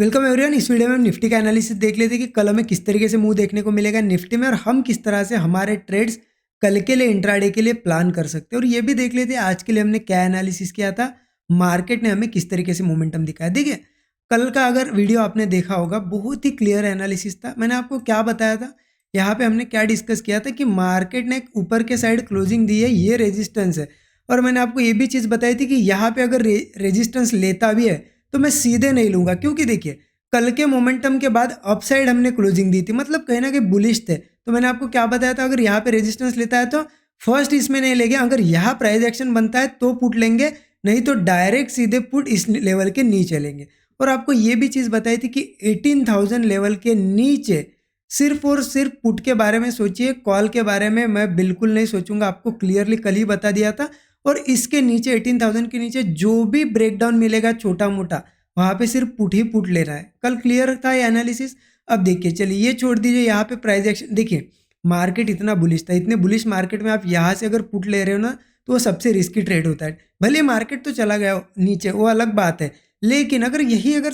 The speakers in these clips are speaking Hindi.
Welcome everyone. इस वीडियो में हम निफ्टी का एनालिसिस देख लेते हैं कि कल हमें किस तरीके से मूव देखने को मिलेगा निफ्टी में और हम किस तरह से हमारे ट्रेड्स कल के लिए इंट्राडे के लिए प्लान कर सकते हैं। और ये भी देख लेते हैं आज के लिए हमने क्या एनालिसिस किया था, मार्केट ने हमें किस तरीके से मोमेंटम दिखाया। देखिए कल का अगर वीडियो आपने देखा होगा बहुत ही क्लियर एनालिसिस था। मैंने आपको क्या बताया था, यहाँ पे हमने क्या डिस्कस किया था कि मार्केट ने ऊपर के साइड क्लोजिंग दी है, ये रेजिस्टेंस है। और मैंने आपको ये भी चीज़ बताई थी कि यहाँ पे अगर रेजिस्टेंस लेता भी है तो मैं सीधे नहीं लूंगा, क्योंकि देखिए कल के मोमेंटम के बाद अपसाइड हमने क्लोजिंग दी थी, मतलब कहीं ना कहीं बुलिश थे। तो मैंने आपको क्या बताया था, अगर यहाँ पे रेजिस्टेंस लेता है तो फर्स्ट इसमें नहीं लेंगे, अगर यहाँ प्राइस एक्शन बनता है तो पुट लेंगे, नहीं तो डायरेक्ट सीधे पुट इस लेवल के नीचे लेंगे। और आपको ये भी चीज़ बताई थी कि 18,000 लेवल के नीचे सिर्फ और सिर्फ पुट के बारे में सोचिए, कॉल के बारे में मैं बिल्कुल नहीं सोचूंगा, आपको क्लियरली कल ही बता दिया था। और इसके नीचे 18,000 के नीचे जो भी ब्रेकडाउन मिलेगा छोटा मोटा, वहाँ पे सिर्फ पुट ही पुट ले रहा है। कल क्लियर था ये एनालिसिस। अब देखिए, चलिए ये छोड़ दीजिए, यहाँ पे प्राइस एक्शन देखिए, मार्केट इतना बुलिश था, इतने बुलिश मार्केट में आप यहाँ से अगर पुट ले रहे हो ना तो वो सबसे रिस्की ट्रेड होता है। भले मार्केट तो चला गया नीचे, वो अलग बात है, लेकिन अगर यही अगर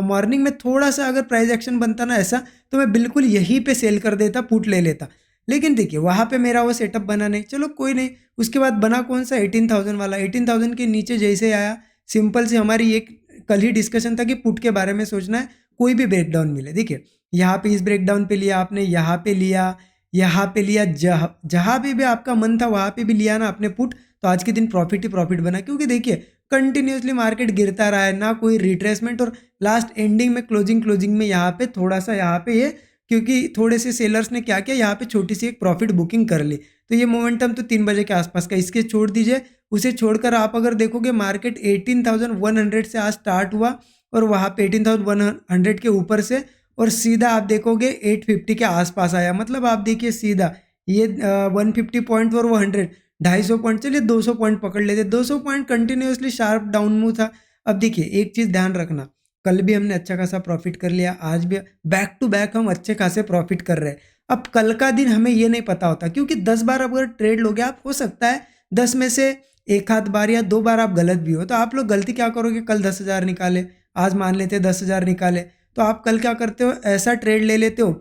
मॉर्निंग में थोड़ा सा अगर प्राइस एक्शन बनता ना ऐसा, तो मैं बिल्कुल यहीं पे सेल कर देता, पुट ले लेता। लेकिन देखिए वहाँ पे मेरा वो सेटअप बना नहीं, चलो कोई नहीं। उसके बाद बना कौन सा, 18,000 वाला। 18,000 के नीचे जैसे आया, सिंपल से हमारी एक कल ही डिस्कशन था कि पुट के बारे में सोचना है, कोई भी ब्रेकडाउन मिले। देखिए यहाँ पे इस ब्रेकडाउन पे लिया आपने, यहाँ पे लिया, यहाँ पे लिया, जहाँ पे भी आपका मन था वहाँ पे भी लिया ना आपने पुट, तो आज के दिन प्रॉफिट ही प्रॉफिट बना। क्योंकि देखिए कंटिन्यूसली मार्केट गिरता रहा है, ना कोई रिट्रेसमेंट, और लास्ट एंडिंग में क्लोजिंग में यहाँ पे थोड़ा सा यहाँ पे ये, क्योंकि थोड़े से सेलर्स ने क्या किया, यहाँ पे छोटी सी एक प्रॉफिट बुकिंग कर ली। तो ये मोमेंटम तो 3 बजे के आसपास का, इसके छोड़ दीजिए। उसे छोड़कर आप अगर देखोगे मार्केट 18,100 से आज स्टार्ट हुआ और वहाँ पे 18,100 के ऊपर से, और सीधा आप देखोगे 850 के आसपास आया। मतलब आप देखिए सीधा ये 150 पॉइंट और वो 100, 250 पॉइंट, चलिए 200 पॉइंट पकड़ लेते, 200 point continuously sharp down move था। अब देखिए एक चीज़ ध्यान रखना, कल भी हमने अच्छा खासा प्रॉफिट कर लिया, आज भी बैक टू बैक हम अच्छे खासे प्रॉफिट कर रहे हैं। अब कल का दिन हमें ये नहीं पता होता, क्योंकि 10 बार अगर ट्रेड लोगे आप, हो सकता है 10 में से एक आध बार या 2 बार आप गलत भी हो। तो आप लोग गलती क्या करोगे, कल 10,000 निकाले, आज मान लेते 10,000 निकाले, तो आप कल क्या करते हो, ऐसा ट्रेड ले लेते हो।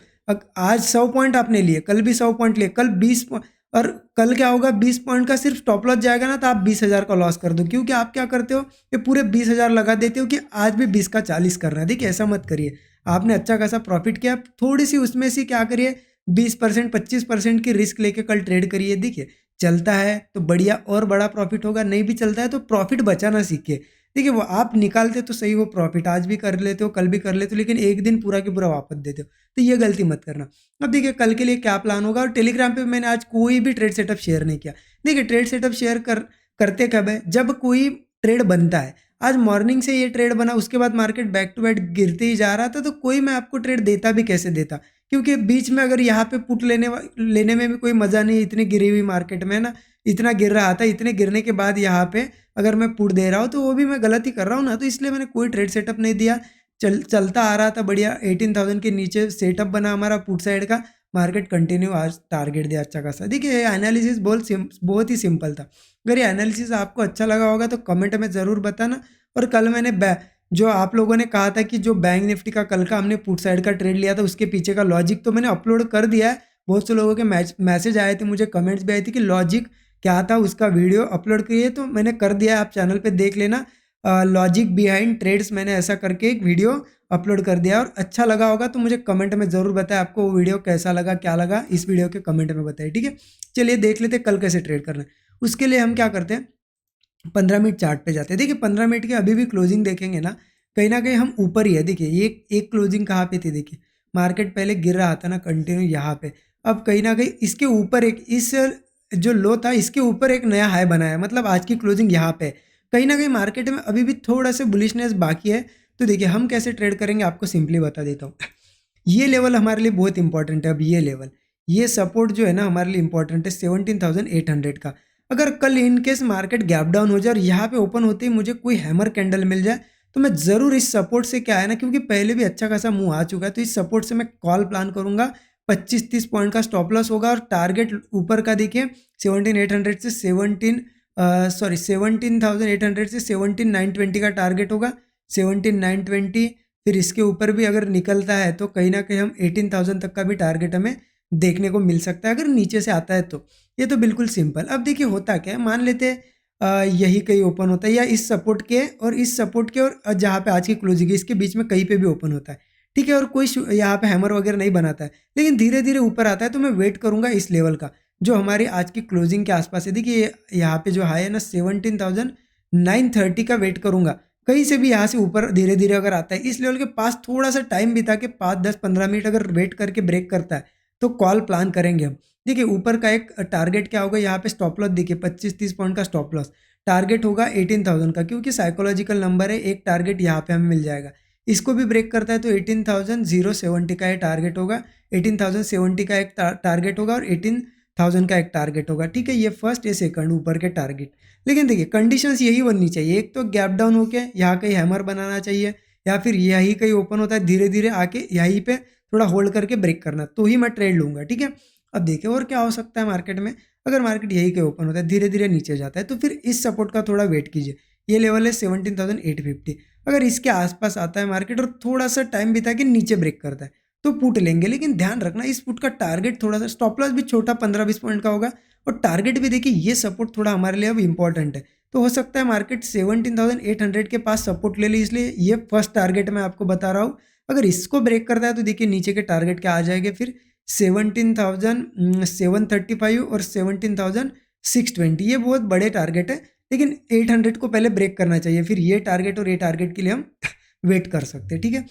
आज 100 पॉइंट आपने लिए, कल भी 100 पॉइंट लिए, कल 20 पॉइंट, और कल क्या होगा, 20 पॉइंट का सिर्फ स्टॉप लॉस जाएगा ना, तो आप 20,000 का लॉस कर दो। क्योंकि आप क्या करते हो, ये पूरे 20,000 लगा देते हो कि आज भी 20 का 40 करना है। देखिए ऐसा मत करिए, आपने अच्छा खासा प्रॉफिट किया, थोड़ी सी उसमें से क्या करिए, 20% 25% की रिस्क लेके कल ट्रेड करिए। देखिए चलता है तो बढ़िया और बड़ा प्रॉफिट होगा, नहीं भी चलता है तो प्रॉफिट बचाना सीखिए। देखिए वो आप निकालते तो सही वो प्रॉफिट, आज भी कर लेते हो कल भी कर लेते हो, लेकिन एक दिन पूरा की पूरा वापस देते हो, तो ये गलती मत करना। अब देखिए कल के लिए क्या प्लान होगा, और टेलीग्राम पे मैंने आज कोई भी ट्रेड सेटअप शेयर नहीं किया। देखिए ट्रेड सेटअप शेयर करते कब है, जब कोई ट्रेड बनता है। आज मॉर्निंग से ये ट्रेड बना, उसके बाद मार्केट बैक टू बैक गिरते ही जा रहा था, तो कोई मैं आपको ट्रेड देता भी कैसे देता, क्योंकि बीच में अगर यहाँ पे पुट लेने में भी कोई मज़ा नहीं, इतनी गिरी हुई मार्केट में ना, इतना गिर रहा था, इतने गिरने के बाद यहाँ पे अगर मैं पुट दे रहा हूँ तो वो भी मैं गलत ही कर रहा हूँ ना। तो इसलिए मैंने कोई ट्रेड सेटअप नहीं दिया, चलता आ रहा था बढ़िया। 18,000 के नीचे सेटअप बना हमारा पुट साइड का, मार्केट कंटिन्यू आज टारगेट दिया अच्छा खासा। देखिए एनालिसिस बहुत ही सिंपल था। अगर ये एनालिसिस आपको अच्छा लगा होगा तो कमेंट में ज़रूर बताना। और कल मैंने जो आप लोगों ने कहा था कि जो बैंक निफ्टी का कल का हमने पुट साइड का ट्रेड लिया था, उसके पीछे का लॉजिक तो मैंने अपलोड कर दिया है। बहुत से लोगों के मैसेज आए थे, मुझे कमेंट्स भी आए थे कि लॉजिक क्या था, उसका वीडियो अपलोड करिए, तो मैंने कर दिया है, आप चैनल पे देख लेना। लॉजिक बिहाइंड ट्रेड्स मैंने ऐसा करके एक वीडियो अपलोड कर दिया, और अच्छा लगा होगा तो मुझे कमेंट में ज़रूर बताएं आपको वो वीडियो कैसा लगा, क्या लगा, इस वीडियो के कमेंट में बताइए, ठीक है। चलिए देख लेते कल कैसे ट्रेड करना है। उसके लिए हम क्या करते हैं, 15 मिनट चार्ट पे जाते हैं। देखिए 15 मिनट की अभी भी क्लोजिंग देखेंगे ना कहीं हम ऊपर ही है। देखिए ये एक क्लोजिंग कहाँ पे थी, देखिए मार्केट पहले गिर रहा था ना कंटिन्यू यहाँ पे, अब कहीं ना कहीं इसके ऊपर एक, इस जो लो था इसके ऊपर एक नया हाई बनाया है, मतलब आज की क्लोजिंग यहाँ पे है। कहीं ना कहीं मार्केट में अभी भी थोड़ा सा बुलिशनेस बाकी है। तो देखिए हम कैसे ट्रेड करेंगे आपको सिंपली बता देता हूँ। ये लेवल हमारे लिए बहुत इंपॉर्टेंट है। अब ये लेवल, ये सपोर्ट जो है ना हमारे लिए इंपॉर्टेंट है 17,800 का। अगर कल इनकेस मार्केट गैप डाउन हो जाए और यहाँ पे ओपन होते ही मुझे कोई हैमर कैंडल मिल जाए, तो मैं ज़रूर इस सपोर्ट से, क्या है ना, क्योंकि पहले भी अच्छा खासा मुंह आ चुका है, तो इस सपोर्ट से मैं कॉल प्लान करूंगा। 25-30 पॉइंट का स्टॉप लॉस होगा, और टारगेट ऊपर का देखिए 17,800 से 17,800 से 17,920 का टारगेट होगा। 17,920 फिर इसके ऊपर भी अगर निकलता है तो कहीं ना कहीं हम 18,000 तक का भी टारगेट हमें देखने को मिल सकता है अगर नीचे से आता है तो। ये तो बिल्कुल सिंपल। अब देखिए होता क्या है, मान लेते हैं यही कहीं ओपन होता है या इस सपोर्ट के और जहाँ पे आज की क्लोजिंग है इसके बीच में कहीं पे भी ओपन होता है, ठीक है, और कोई यहाँ पे हैमर वगैरह नहीं बनाता है, लेकिन धीरे धीरे ऊपर आता है, तो मैं वेट करूंगा इस लेवल का जो हमारी आज की क्लोजिंग के आसपास है। देखिए यहाँ पे जो हाई है ना 17,930 का वेट करूंगा, कहीं से भी यहाँ से ऊपर धीरे धीरे अगर आता है इस लेवल के पास, थोड़ा सा टाइम बिता के 5, 10, 15 मिनट अगर वेट करके ब्रेक करता है तो कॉल प्लान करेंगे हम। देखिए ऊपर का एक टारगेट क्या होगा, यहाँ पे स्टॉप लॉस देखिए 25-30 पॉइंट का स्टॉप लॉस, टारगेट होगा 18,000 का, क्योंकि साइकोलॉजिकल नंबर है, एक टारगेट यहाँ पे हमें मिल जाएगा। इसको भी ब्रेक करता है तो 18,070 का ये टारगेट होगा, 18,070 का एक टारगेट होगा और 18,000 का एक टारगेट होगा, ठीक है। ये फर्स्ट, ये सेकंड ऊपर के टारगेट। लेकिन देखिए कंडीशंस यही बननी चाहिए, एक तो गैप डाउन होके यहाँ कहीं हैमर बनाना चाहिए, या फिर यही कहीं ओपन होता है धीरे धीरे आके यहीं पे थोड़ा होल्ड करके ब्रेक करना, तो ही मैं ट्रेड लूंगा, ठीक है। अब देखिए और क्या हो सकता है मार्केट में, अगर मार्केट यही कहीं ओपन होता है धीरे धीरे नीचे जाता है तो फिर इस सपोर्ट का थोड़ा वेट कीजिए। ये लेवल है 17,850, अगर इसके आसपास आता है मार्केट और थोड़ा सा टाइम बिता के नीचे ब्रेक करता है तो पुट लेंगे। लेकिन ध्यान रखना इस पुट का टारगेट थोड़ा सा, स्टॉप लॉस भी छोटा 15-20 पॉइंट का होगा, और टारगेट भी देखिए ये सपोर्ट थोड़ा हमारे लिए अब इंपॉर्टेंट है, तो हो सकता है मार्केट 17,800 के पास सपोर्ट ले ली, इसलिए ये फर्स्ट टारगेट मैं आपको बता रहा हूँ। अगर इसको ब्रेक करता है तो देखिए नीचे के टारगेट क्या आ जाएंगे फिर 17,735 और 17,620, ये बहुत बड़े टारगेट है, लेकिन 800 को पहले ब्रेक करना चाहिए, फिर ये टारगेट और ये टारगेट के लिए हम वेट कर सकते हैं, ठीक है।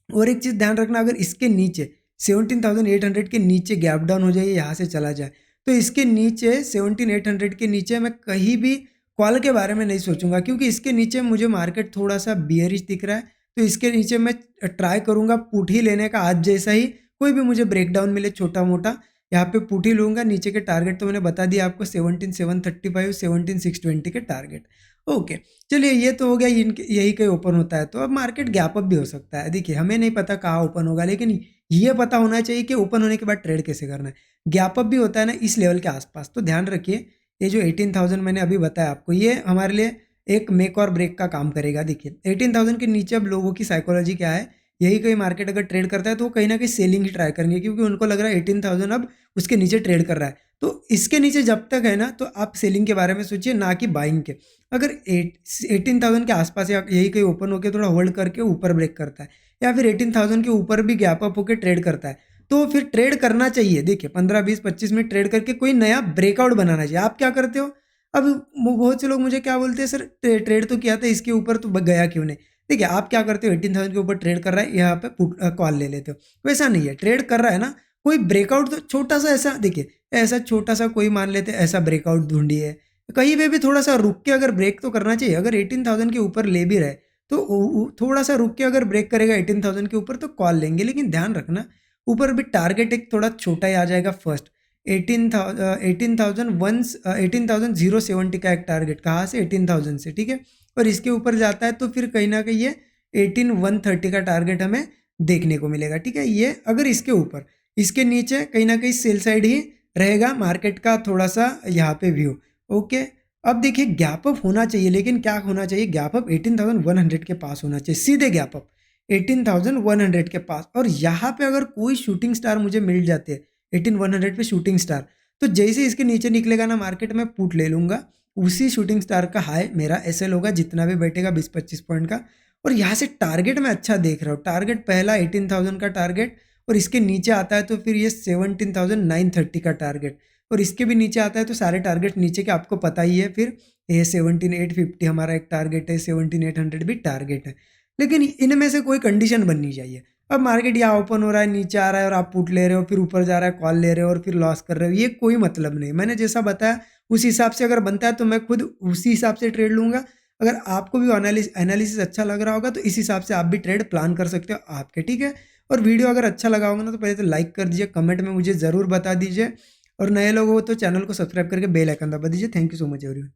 और एक चीज़ ध्यान रखना, अगर इसके नीचे 17,800 के नीचे गैप डाउन हो जाए, यहाँ से चला जाए, तो इसके नीचे 17,800 के नीचे मैं कहीं भी कॉल के बारे में नहीं सोचूंगा, क्योंकि इसके नीचे मुझे मार्केट थोड़ा सा बियरिश दिख रहा है, तो इसके नीचे मैं ट्राई करूंगा पुट ही लेने का, आज जैसा ही कोई भी मुझे ब्रेकडाउन मिले छोटा मोटा, यहाँ पे पुट ही लूंगा। नीचे के टारगेट तो मैंने बता दिया आपको 17,735, 17,620 के टारगेट। ओके, चलिए ये तो हो गया, इनके यही कहीं ओपन होता है तो अब मार्केट गैप अप भी हो सकता है। देखिए हमें नहीं पता कहाँ ओपन होगा, लेकिन ये पता होना चाहिए कि ओपन होने के बाद ट्रेड कैसे करना है। गैप अप भी होता है ना इस लेवल के आसपास, तो ध्यान रखिए ये जो 18,000 मैंने अभी बताया आपको, ये हमारे लिए एक मेक और ब्रेक का काम करेगा। देखिए 18,000 के नीचे अब लोगों की साइकोलॉजी क्या है, यही कहीं मार्केट अगर ट्रेड करता है तो वो कहीं ना कहीं सेलिंग ही ट्राई करेंगे, क्योंकि उनको लग रहा है 18,000 अब उसके नीचे ट्रेड कर रहा है, तो इसके नीचे जब तक है ना तो आप सेलिंग के बारे में सोचिए, ना कि बाइंग के। अगर 18,000 के आसपास या यही कहीं ओपन होकर थोड़ा होल्ड करके ऊपर ब्रेक करता है, या फिर 18,000 के ऊपर भी गैप अप होकर ट्रेड करता है, तो फिर ट्रेड करना चाहिए। देखिए 15, 20, 25 मिनट ट्रेड करके कोई नया ब्रेकआउट बनाना चाहिए। आप क्या करते हो, अब बहुत से लोग मुझे क्या बोलते हैं, सर ट्रेड तो किया था इसके ऊपर तो गया क्यों नहीं। देखिए आप क्या करते हो, 18,000 के ऊपर ट्रेड कर रहा है, यहाँ पे पुट कॉल ले लेते हो, वैसा नहीं है। ट्रेड कर रहा है ना, कोई ब्रेकआउट तो छोटा सा ऐसा, देखिए ऐसा छोटा सा कोई मान लेते हैं ऐसा ब्रेकआउट ढूंढिए, कहीं पे भी थोड़ा सा रुक के अगर ब्रेक तो करना चाहिए। अगर 18,000 के ऊपर ले भी रहे तो थोड़ा सा रुक के अगर ब्रेक करेगा 18,000 के ऊपर तो कॉल लेंगे। लेकिन ध्यान रखना ऊपर भी टारगेट एक थोड़ा छोटा ही आ जाएगा फर्स्ट, 18,070 का एक टारगेट, कहाँ से 18,000 से, ठीक है। और इसके ऊपर जाता है तो फिर कहीं ना कहीं ये 18,130 का टारगेट हमें देखने को मिलेगा, ठीक है। ये अगर इसके ऊपर, इसके नीचे कहीं ना कहीं सेल साइड ही रहेगा मार्केट का थोड़ा सा यहाँ पे व्यू। ओके, अब देखिए गैप अप होना चाहिए, लेकिन क्या होना चाहिए, गैप अप 18,100 के पास होना चाहिए, सीधे गैप अप 18,100 के पास। और यहाँ पे अगर कोई शूटिंग स्टार मुझे मिल जाते हैं 18,100 पे शूटिंग स्टार, तो जैसे इसके नीचे निकलेगा ना मार्केट में पुट ले लूंगा, उसी शूटिंग स्टार का हाई मेरा एसएल होगा, जितना भी बैठेगा 20-25 पॉइंट का। और यहाँ से टारगेट मैं अच्छा देख रहा हूँ, टारगेट पहला 18,000 का टारगेट, और इसके नीचे आता है तो फिर ये 17,930 का टारगेट, और इसके भी नीचे आता है तो सारे टारगेट नीचे के आपको पता ही है। फिर ये 17,850 हमारा एक टारगेट है, 17,800 भी टारगेट है, लेकिन इनमें से कोई कंडीशन बननी चाहिए। अब मार्केट यहाँ ओपन हो रहा है, नीचे आ रहा है और आप पुट ले रहे हो, फिर ऊपर जा रहा है कॉल ले रहे हो और फिर लॉस कर रहे हो, ये कोई मतलब नहीं। मैंने जैसा बताया उस हिसाब से अगर बनता है तो मैं खुद उसी हिसाब से ट्रेड लूंगा। अगर आपको भी एनालिसिस अच्छा लग रहा होगा तो इस हिसाब से आप भी ट्रेड प्लान कर सकते हो आपके, ठीक है। और वीडियो अगर अच्छा लगा होगा ना तो पहले तो लाइक कर दीजिए, कमेंट में मुझे ज़रूर बता दीजिए, और नए लोग हो तो चैनल को सब्सक्राइब करके बेल आइकन दबा दीजिए। Thank you so much everyone.